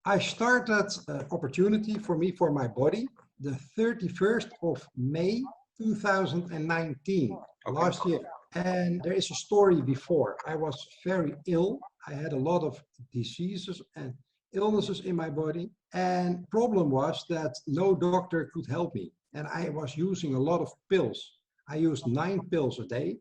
I started an opportunity for me, for my body, the 31st of May 2019, last year. And there is a story before. I was very ill. I had a lot of diseases and illnesses in my body. And problem was that no doctor could help me. And I was using a lot of pills. I used 9 pills a day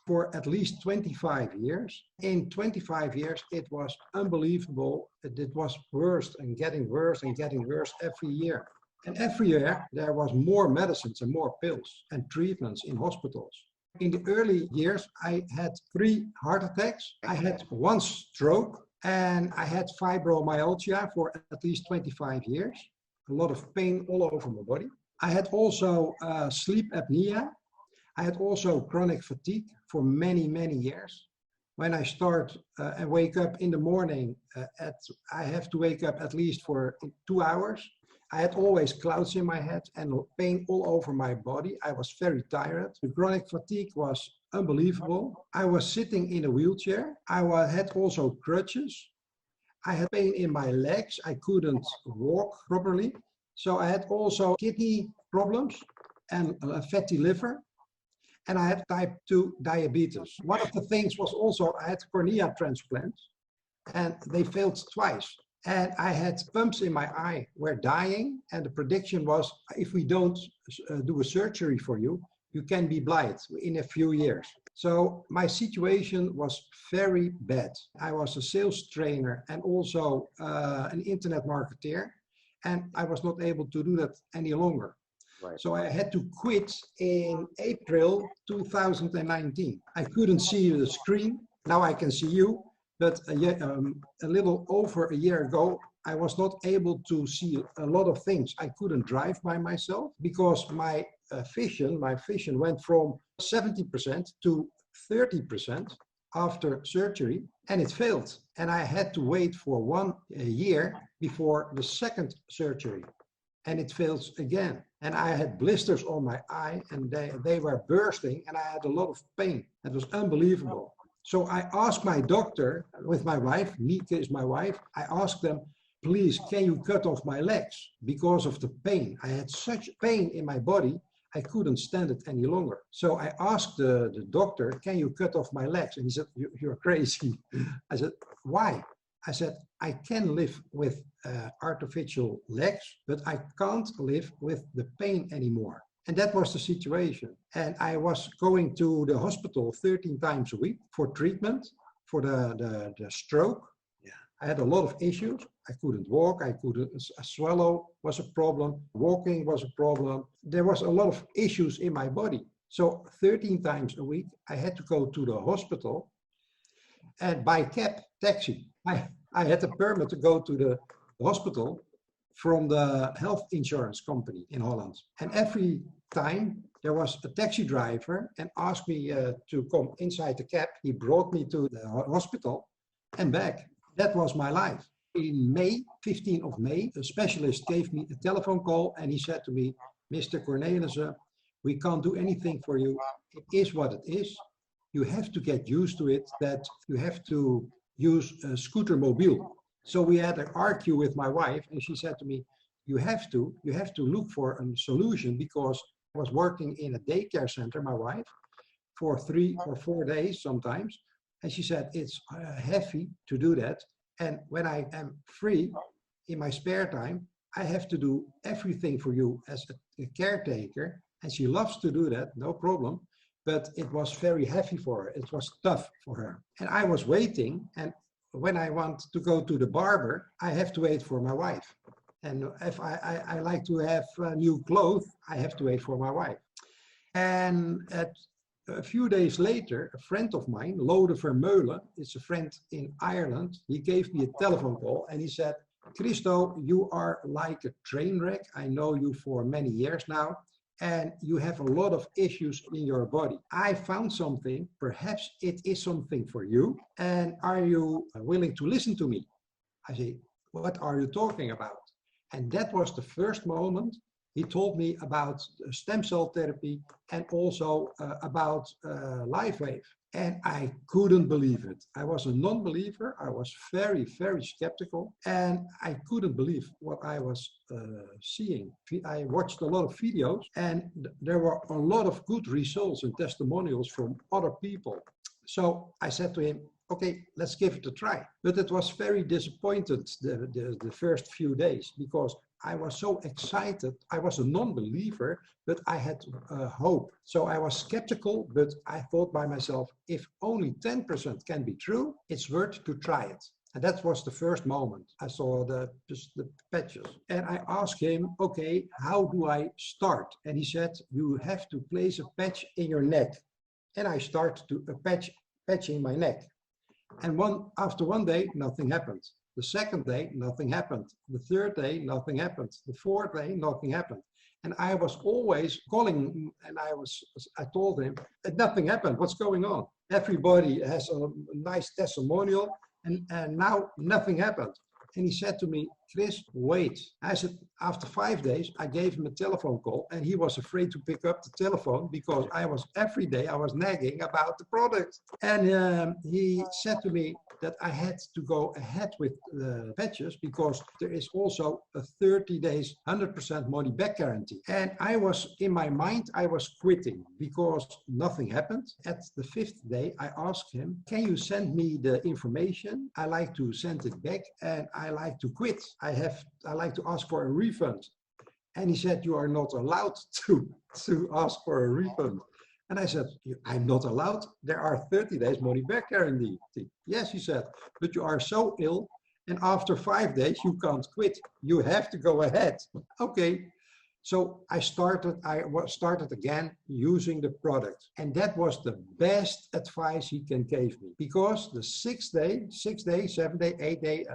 for at least 25 years. In 25 years, it was unbelievable. It was worse and getting worse and getting worse every year. And every year, there was more medicines and more pills and treatments in hospitals. In the early years, I had 3 heart attacks. I had 1 stroke, and I had fibromyalgia for at least 25 years. A lot of pain all over my body. I had also sleep apnea. I had also chronic fatigue for many, many years. When I start and wake up in the morning, I have to wake up at least for 2 hours. I had always clouds in my head and pain all over my body. I was very tired. The chronic fatigue was unbelievable. I was sitting in a wheelchair. I had also crutches. I had pain in my legs. I couldn't walk properly. So I had also kidney problems and a fatty liver. And I had type 2 diabetes. One of the things was also I had cornea transplants, and they failed twice. And I had pumps in my eye were dying, and the prediction was, if we don't do a surgery for you, you can be blind in a few years. So my situation was very bad. I was a sales trainer and also an internet marketer, and I was not able to do that any longer. Right. So I had to quit in April 2019. I couldn't see the screen. Now I can see you. But a little over a year ago, I was not able to see a lot of things. I couldn't drive by myself because my vision went from 70% to 30% after surgery, and it failed. And I had to wait for 1 year before the second surgery, and it failed again. And I had blisters on my eye, and they were bursting, and I had a lot of pain. It was unbelievable. So I asked my doctor, with my wife, Mieke is my wife, I asked them, please, can you cut off my legs because of the pain? I had such pain in my body, I couldn't stand it any longer. So I asked the doctor, can you cut off my legs? And he said, you're crazy. I said, why? I said, I can live with artificial legs, but I can't live with the pain anymore. And that was the situation. And I was going to the hospital 13 times a week for treatment for the stroke. Yeah. I had a lot of issues. I couldn't walk. I couldn't swallow was a problem. Walking was a problem. There was a lot of issues in my body. So 13 times a week, I had to go to the hospital and by cab, taxi. I had a permit to go to the hospital from the health insurance company in Holland. And every time there was a taxi driver and asked me to come inside the cab. He brought me to the hospital and back. That was my life. In May, 15th of May, a specialist gave me a telephone call and he said to me, Mr. Cornelissen, we can't do anything for you. It is what it is. You have to get used to it, that you have to use a scooter mobile. So we had an argue with my wife and she said to me, you have to look for a solution, because I was working in a daycare center, my wife, for 3 or 4 days sometimes. And she said, it's heavy to do that. And when I am free in my spare time, I have to do everything for you as a caretaker. And she loves to do that, no problem. But it was very heavy for her. It was tough for her. And I was waiting. And when I want to go to the barber, I have to wait for my wife. And if I like to have new clothes, I have to wait for my wife. And a few days later, a friend of mine, Lode Vermeulen, is a friend in Ireland. He gave me a telephone call and he said, Christo, you are like a train wreck. I know you for many years now, and you have a lot of issues in your body. I found something, perhaps it is something for you. And are you willing to listen to me? I say, what are you talking about? And that was the first moment He told me about stem cell therapy and also about LifeWave. And I couldn't believe it. I was a non-believer. I was very, very skeptical. And I couldn't believe what I was seeing. I watched a lot of videos and there were a lot of good results and testimonials from other people. So I said to him, okay, let's give it a try. But it was very disappointed the first few days because I was so excited. I was a non-believer, but I had hope. So I was skeptical, but I thought by myself, if only 10% can be true, it's worth to try it. And that was the first moment I saw the patches. And I asked him, okay, how do I start? And he said, you have to place a patch in your neck. And I started to patching my neck. And after one day, nothing happened. The second day, nothing happened. The third day, nothing happened. The fourth day, nothing happened. And I was always calling and I told him that nothing happened. What's going on? Everybody has a nice testimonial and now nothing happened. And he said to me, Chris, wait. I said, after 5 days, I gave him a telephone call and he was afraid to pick up the telephone because every day I was nagging about the product. And he said to me that I had to go ahead with the patches because there is also a 30 days, 100% money back guarantee. And in my mind, I was quitting because nothing happened. At the 5th day, I asked him, can you send me the information? I like to send it back and I like to quit. I like to ask for a refund. And he said, you are not allowed to ask for a refund. And I said, I'm not allowed. There are 30 days money back guarantee. Yes, he said, but you are so ill. And after 5 days, you can't quit. You have to go ahead. Okay. So I started again using the product. And that was the best advice he can give me. Because the 6th day, 7th day, 8th day,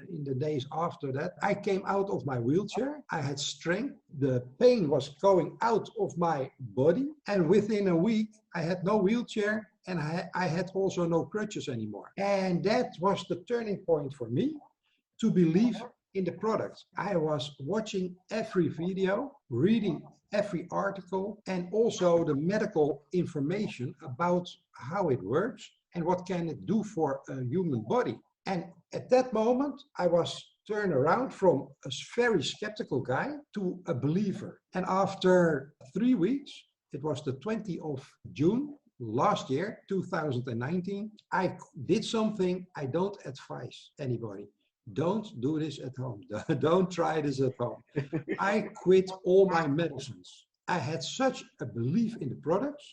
in the days after that, I came out of my wheelchair. I had strength. The pain was going out of my body. And within a week, I had no wheelchair and I had also no crutches anymore. And that was the turning point for me to believe in the product. I was watching every video, reading every article, and also the medical information about how it works and what can it do for a human body. And at that moment, I was turned around from a very skeptical guy to a believer. And after 3 weeks, it was the 20th of June last year, 2019, I did something I don't advise anybody. Don't do this at home. Don't try this at home. I quit all my medicines. I had such a belief in the products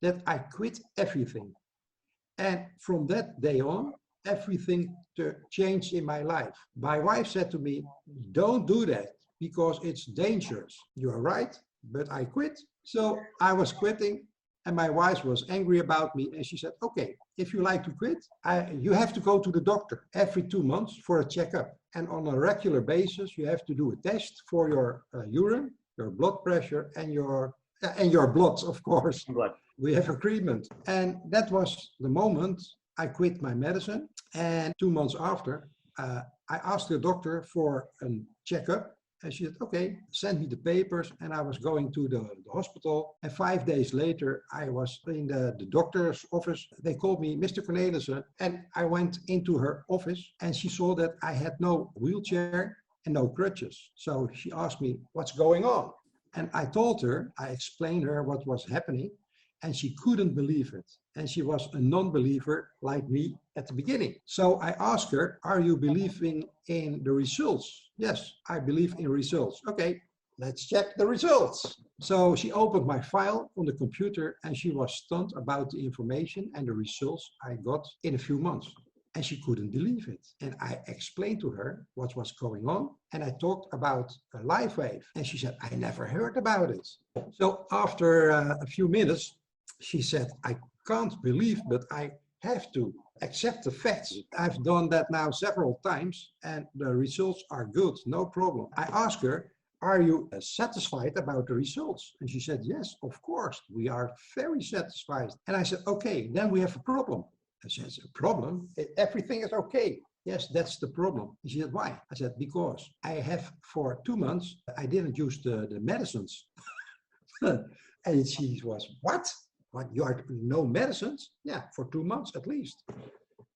that I quit everything. And from that day on, everything changed in my life. My wife said to me, don't do that because it's dangerous. You are right, but I quit. So I was quitting. And my wife was angry about me and she said, okay, if you like to quit, you have to go to the doctor every 2 months for a checkup. And on a regular basis, you have to do a test for your urine, your blood pressure and your blood, of course. Blood. We have agreement. And that was the moment I quit my medicine. And 2 months after, I asked the doctor for a checkup. And she said, okay, send me the papers. And I was going to the hospital. And 5 days later, I was in the doctor's office. They called me Mr. Cornelissen. And I went into her office and she saw that I had no wheelchair and no crutches. So she asked me, what's going on? And I told her, I explained her what was happening. And she couldn't believe it. And she was a non-believer like me at the beginning. So I asked her, are you believing in the results? Yes, I believe in results. Okay, let's check the results. So she opened my file on the computer and she was stunned about the information and the results I got in a few months. And she couldn't believe it. And I explained to her what was going on. And I talked about LifeWave. And she said, I never heard about it. So after a few minutes, she said, I can't believe, but I have to accept the facts. I've done that now several times and the results are good, no problem. I asked her, are you satisfied about the results? And she said, yes, of course, we are very satisfied. And I said, okay, then we have a problem. I said, a problem? Everything is okay. Yes, that's the problem. She said, why? I said, because I have for 2 months, I didn't use the medicines. And she was, what? What, you are no medicines? Yeah, for 2 months at least.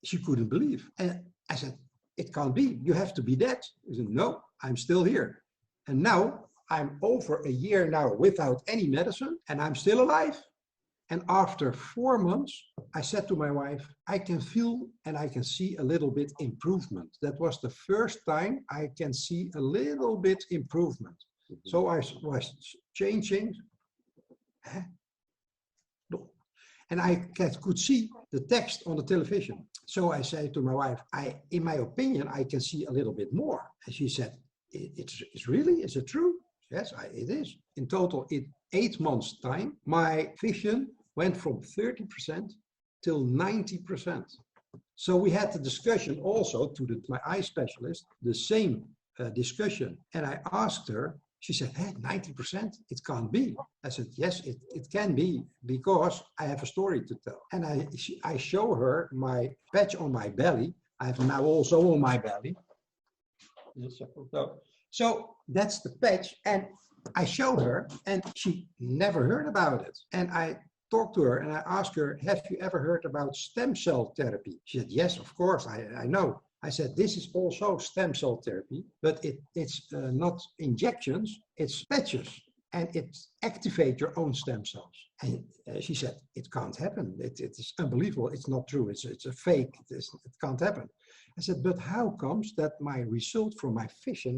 She couldn't believe. And I said, it can't be. You have to be dead. She said, no, I'm still here. And now I'm over a year now without any medicine and I'm still alive. And after 4 months, I said to my wife, I can feel and I can see a little bit improvement. That was the first time I can see a little bit improvement. So I was changing. And I could see the text on the television. So I said to my wife, in my opinion, I can see a little bit more. And she said, it's really, is it true? Yes, it is. In total, in 8 months' time, my vision went from 30% till 90%. So we had the discussion also to my eye specialist, the same discussion. And I asked her, she said, hey, 90%, it can't be. I said, yes, it can be because I have a story to tell. And I show her my patch on my belly. I have now also on my belly. So that's the patch. And I showed her and she never heard about it. And I talked to her and I asked her, have you ever heard about stem cell therapy? She said, yes, of course, I know. I said, this is also stem cell therapy, but it's not injections, it's patches, and it activates your own stem cells. And she said, it can't happen. It is unbelievable. It's not true. It's a fake. It can't happen. I said, but how comes that my result from my vision